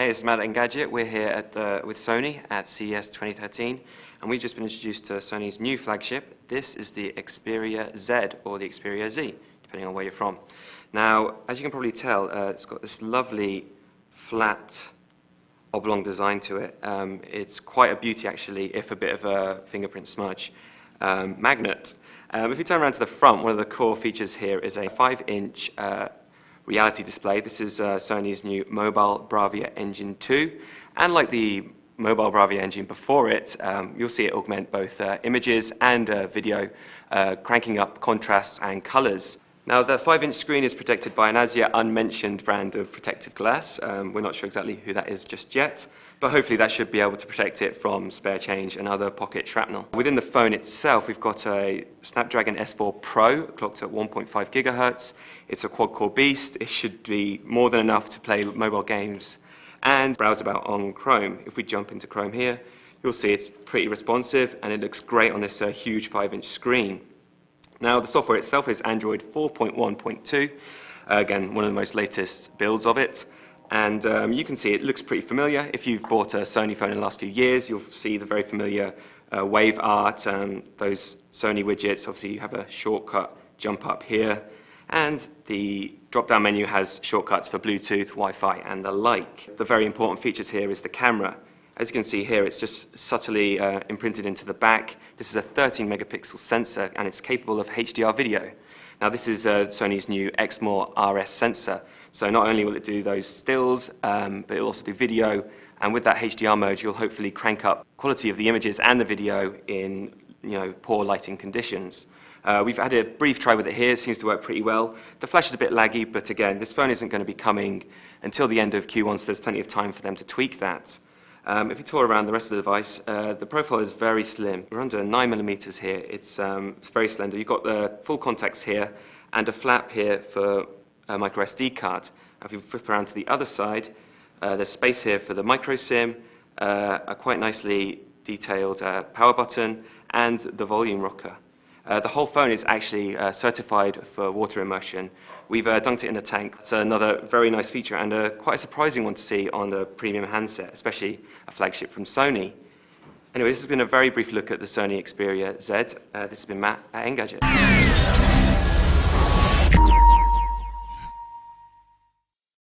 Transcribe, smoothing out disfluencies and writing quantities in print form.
Hey, this is Matt at Engadget. We're here with Sony at CES 2013, and we've just been introduced to Sony's new flagship. This is the Xperia Z, or the Xperia Z, depending on where you're from. Now, as you can probably tell, it's got this lovely flat oblong design to it. It's quite a beauty, actually, if a bit of a fingerprint smudge. Magnet. If you turn around to the front, one of the core features here is a 5-inch reality display. This is Sony's new mobile Bravia Engine 2, and like the mobile Bravia engine before it, you'll see it augment both images and video, cranking up contrasts and colors. Now, the 5-inch screen is protected by an as yet unmentioned brand of protective glass. We're not sure exactly who that is just yet, but hopefully that should be able to protect it from spare change and other pocket shrapnel. Within the phone itself, we've got a Snapdragon S4 Pro, clocked at 1.5 gigahertz. It's a quad-core beast. It should be more than enough to play mobile games and browse about on Chrome. If we jump into Chrome here, you'll see it's pretty responsive, and it looks great on this huge 5-inch screen. Now, the software itself is Android 4.1.2, again, one of the most latest builds of it. And you can see it looks pretty familiar. If you've bought a Sony phone in the last few years, you'll see the very familiar wave art, those Sony widgets. Obviously, you have a shortcut jump up here, and the drop-down menu has shortcuts for Bluetooth, Wi-Fi, and the like. The very important features here is the camera. As you can see here, it's just subtly imprinted into the back. This is a 13-megapixel sensor, and it's capable of HDR video. Now, this is Sony's new Exmor RS sensor. So not only will it do those stills, but it'll also do video. And with that HDR mode, you'll hopefully crank up quality of the images and the video in poor lighting conditions. We've had a brief try with it here. It seems to work pretty well. The flash is a bit laggy, but again, this phone isn't going to be coming until the end of Q1, so there's plenty of time for them to tweak that. If you tour around the rest of the device, the profile is very slim. We're under 9mm here. It's very slender. You've got the full contacts here and a flap here for a microSD card. Now, if you flip around to the other side, there's space here for the micro SIM, a quite nicely detailed power button, and the volume rocker. The whole phone is actually certified for water immersion. We've dunked it in a tank. It's another very nice feature, and quite a surprising one to see on a premium handset, especially a flagship from Sony. Anyway, this has been a very brief look at the Sony Xperia Z. This has been Matt at Engadget.